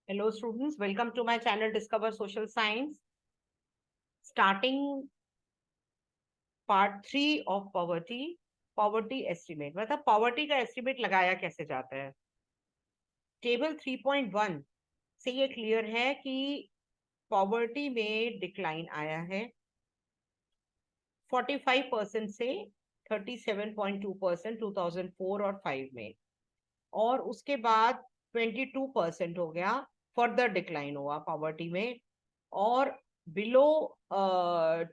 Hello students, welcome to my channel Discover Social Science. Starting part 3 of poverty estimate. मतलब poverty का estimate लगाया कैसे जाता है? टेबल 3.1 से ये क्लियर है कि poverty में डिक्लाइन आया है 45% से 37.2% 2004 और 5 में, और उसके बाद 22% हो गया, फर्दर डिक्लाइन हुआ पॉवर्टी में, और बिलो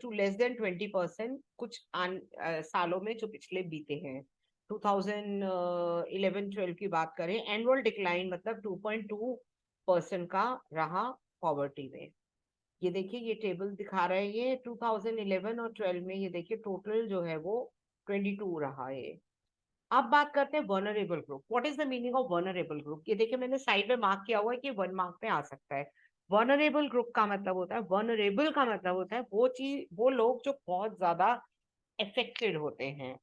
टू लेस देन 20% कुछ सालों में जो पिछले बीते हैं। 2011-12 की बात करें, एनुअल डिक्लाइन मतलब 2.2% का रहा पॉवर्टी में। ये देखिए, ये टेबल दिखा रहा है, ये 2011 और 12 में ये देखिए टोटल जो है वो 22 रहा है। अब बात करते हैं vulnerable group. What is the meaning of vulnerable group? ये देखिए, मैंने साइड में मार्क किया हुआ है कि 1 मार्क में आ सकता है। वर्नरेबल ग्रुप का मतलब होता है, वर्नरेबल का मतलब होता है वो चीज, वो लोग जो बहुत ज्यादा अफेक्टेड होते हैं।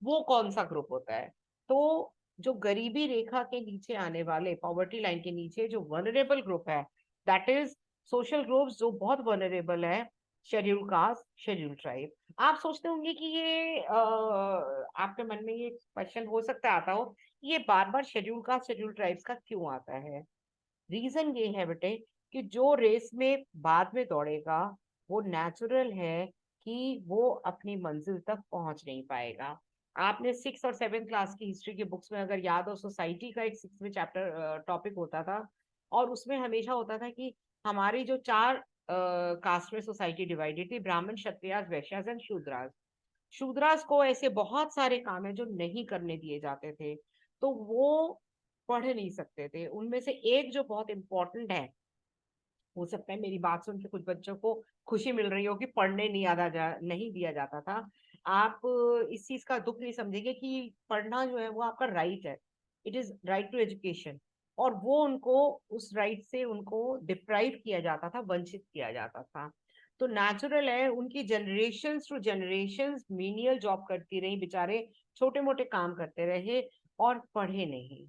वो कौन सा ग्रुप होता है? तो जो गरीबी रेखा के नीचे आने वाले, पॉवर्टी लाइन के नीचे जो वनरेबल ग्रुप है, दैट इज सोशल ग्रुप्स जो बहुत वनरेबल है। Schedule caste, schedule tribe. आप सोचते होंगे कि ये आपके मन में ये क्वेश्चन हो सकता है आता हो, ये बार बार शेड्यूल कास्ट शेड्यूल ट्राइब्स का क्यों आता है? रीजन ये है बेटे कि जो रेस में बाद में दौड़ेगा, वो नेचुरल है कि वो अपनी मंजिल तक पहुंच नहीं पाएगा। आपने 6 और 7 क्लास की हिस्ट्री की बुक्स में अगर याद हो, सोसाइटी का एक 6वें चैप्टर टॉपिक होता था, और उसमें हमेशा होता था कि हमारी जो 4 कास्ट में सोसाइटी डिवाइडेड थी, ब्राह्मण, क्षत्रियास, वैश्यास एंड शूद्रास। शूद्रास को ऐसे बहुत सारे काम है जो नहीं करने दिए जाते थे, तो वो पढ़ नहीं सकते थे। उनमें से एक जो बहुत इंपॉर्टेंट है, हो सकता है मेरी बात सुन के कुछ बच्चों को खुशी मिल रही हो कि पढ़ने नहीं दिया जाता था। आप इस चीज का दुख नहीं समझेंगे कि पढ़ना जो है वो आपका राइट है। It is right to education. और वो उनको उस राइट से उनको डिप्राइव किया जाता था, वंचित किया जाता था। तो नेचुरल है, उनकी generation to generation menial job करती रही, बेचारे छोटे मोटे काम करते रहे और पढ़े नहीं।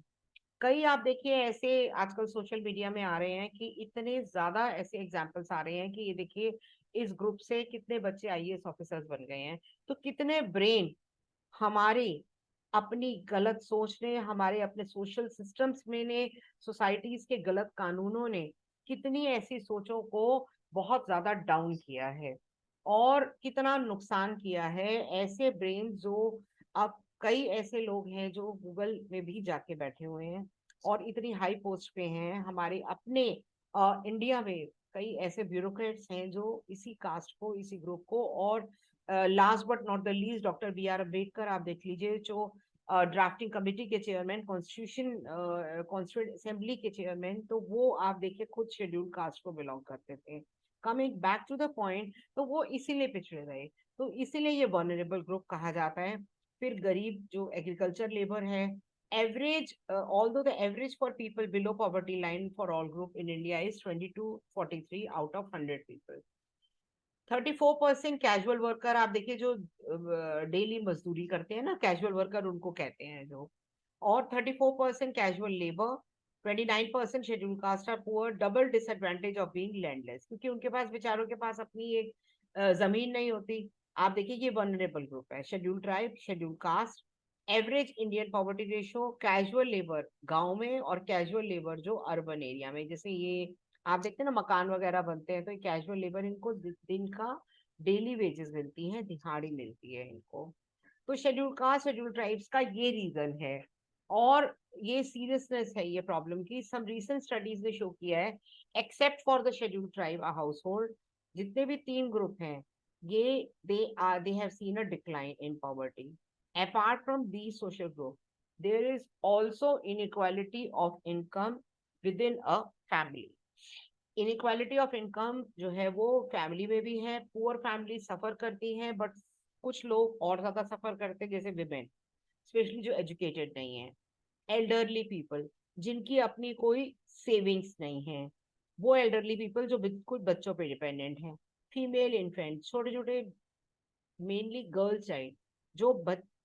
कई आप देखिए ऐसे आजकल सोशल मीडिया में आ रहे हैं कि इतने ज्यादा ऐसे एग्जाम्पल्स आ रहे हैं कि ये देखिए, इस ग्रुप से कितने बच्चे आईएएस ऑफिसर्स बन गए हैं। तो कितने ब्रेन हमारी अपनी गलत सोच ने, हमारे अपने सोशल सिस्टम्स में ने, सोसाइटीज के गलत कानूनों ने कितनी ऐसी सोचों को बहुत ज्यादा डाउन किया है और कितना नुकसान किया है। ऐसे ब्रेन जो, अब कई ऐसे लोग हैं जो गूगल में भी जाके बैठे हुए हैं और इतनी हाई पोस्ट पे हैं हमारे अपने इंडिया में। कई ऐसे ब्यूरोक्रेट्स हैं जो इसी कास्ट को, इसी ग्रुप को, और last but not the least doctor B.R. Ambedkar आप देख लीजिए, जो ड्राफ्टिंग कमेटी के चेयरमैन, कॉन्स्टिट्यूंट असेंबली के चेयरमैन, तो वो आप देखिए खुद शेड्यूल कास्ट को बिलोंग करते थे। Coming back to the point, तो वो इसीलिए पिछड़े रहे, तो इसीलिए ये वनरेबल ग्रुप कहा जाता है। फिर गरीब जो एग्रीकल्चर लेबर है, average although the average for people below poverty line for all group in India is 20 to 43 out of 100 people। 34% casual worker आप देखिए, जो डेली मजदूरी करते हैं ना, कैजुअल वर्कर उनको कहते हैं जो। और 34% casual labour. 29% schedule caste are poor, double disadvantage of being landless, क्योंकि उनके पास, बेचारों के पास अपनी एक जमीन नहीं होती। आप देखिए, ये वनरेबल ग्रुप है, schedule tribe, schedule caste. Average Indian poverty ratio, casual labour गांव में और कैजुअल लेबर जो अर्बन एरिया में, जैसे ये आप देखते हैं ना मकान वगैरह बनते हैं, तो कैजुअल लेबर, इनको दिन का डेली वेजेस मिलती है, दिहाड़ी मिलती है इनको। तो शेड्यूल कास्ट शेड्यूल ट्राइब्स का ये रीजन है, और ये सीरियसनेस है ये प्रॉब्लम की। सम रीसेंट स्टडीज ने शो किया है, except for the schedule tribe household, जितने भी 3 ग्रुप हैं, ये they have seen a decline in poverty. Apart from the social group, there is also inequality of income within a family. Inequality of income जो है वो family में भी है। पुअर फैमिली सफर करती है, बट कुछ लोग और ज्यादा सफर करते हैं, जैसे विमेन, स्पेशली जो एजुकेटेड नहीं है। एल्डरली पीपल, जिनकी अपनी कोई सेविंग्स नहीं है, वो एल्डरली पीपल जो बिल्कुल बच्चों पे डिपेंडेंट है। फीमेल इन्फेंट, छोटे छोटे, मेनली गर्ल चाइल्ड, जो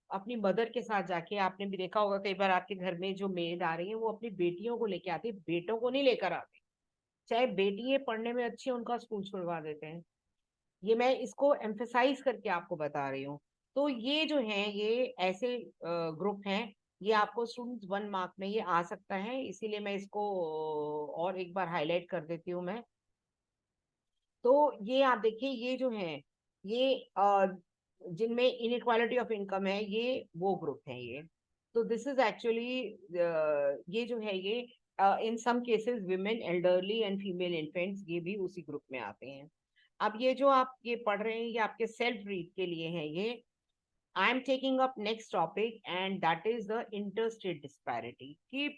अपनी मदर के साथ जाके, आपने भी देखा होगा कई बार आपके घर में जो मेड आ रही है वो अपनी बेटियों को लेके आती है, बेटों को नहीं लेकर आती। चाहे बेटी पढ़ने में अच्छी है उनका स्कूल छुड़वा देते हैं। ये मैं इसको एम्फेसाइज करके आपको बता रही हूँ। तो ये जो है ये ऐसे ग्रुप हैं, ये आपको स्टूडेंट्स 1 मार्क में ये आ सकता है, इसीलिए मैं इसको और एक बार हाईलाइट कर देती हूँ मैं। तो ये आप देखिए ये जो है ये जिनमें इनइक्वालिटी ऑफ इनकम है ये वो ग्रुप है ये। तो दिस इज एक्चुअली ये जो है ये in some cases women elderly and female infants ये भी उसी ग्रुप में आते हैं। अब ये जो आप ये पढ़ रहे हैं ये आपके सेल्फ रीड के लिए है ये। I am taking up next topic and that is the inter state disparity कि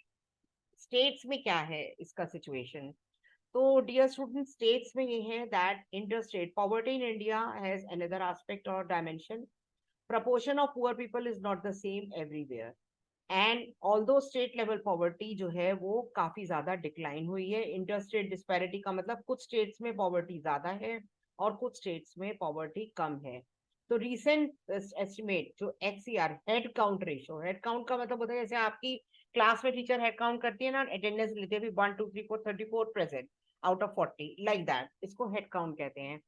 स्टेट्स में क्या है इसका सिचुएशन। तो डियर स्टूडेंट स्टेट्स में ये है that interstate poverty in India has another aspect और dimension. proportion of poor people is not the same everywhere and although state level poverty जो है वो काफी ज्यादा डिक्लाइन हुई है। इंटरस्टेट डिस्पैरिटी का मतलब कुछ स्टेट्स में पॉवर्टी ज्यादा है और कुछ स्टेट्स में पॉवर्टी कम है। तो रीसेंट एस्टिमेट जो HCR head count ratio, head count का मतलब होता है जैसे आपकी क्लास में टीचर हेड काउंट करती है ना, अटेंडेंस लेते हैं 1 2 3 4 34 present out of 40 like that, इसको हेड काउंट कहते हैं।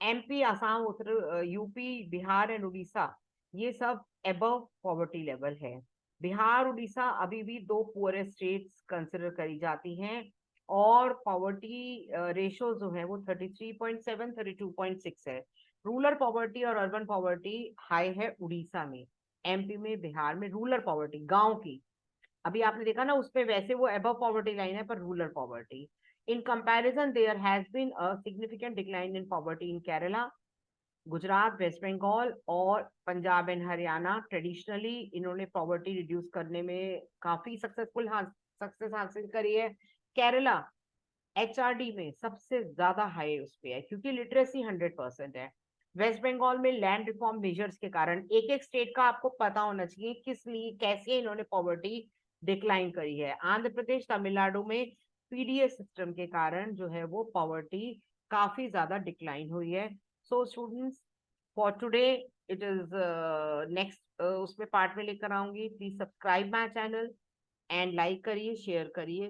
MP, Assam, Uttar UP, Bihar and Orissa ये सब एबव पॉवर्टी लेवल है। बिहार उड़ीसा अभी भी 2 पुअरेस्ट स्टेट्स कंसिडर करी जाती हैं और पॉवर्टी रेशो जो है वो 33.7 32.6 है। रूरल पॉवर्टी और अर्बन पॉवर्टी हाई है उड़ीसा में, MP में, बिहार में। रूरल पॉवर्टी गांव की, अभी आपने देखा ना उसपे वैसे वो अबव पॉवर्टी लाइन है पर rural poverty. In comparison there has been a significant decline in poverty in Kerala, Gujarat, West Bengal और पंजाब एंड हरियाणा। ट्रेडिशनली इन्होंने पॉवर्टी रिड्यूस करने में काफी सक्सेस हासिल करी है। केरला HRD में सबसे ज्यादा हाई उस पे है क्योंकि लिटरेसी 100% है। वेस्ट बंगाल में लैंड रिफॉर्म मेजर्स के कारण, एक एक स्टेट का आपको पता होना चाहिए किस लिए कैसे इन्होंने पॉवर्टी डिक्लाइन करी है। आंध्र प्रदेश, तमिलनाडु में PDS सिस्टम के कारण जो है वो पॉवर्टी काफी ज्यादा डिक्लाइन हुई है। So students for today it is next उसमें पार्ट में लेकर आऊंगी। Please subscribe my channel and like करिए, शेयर करिए।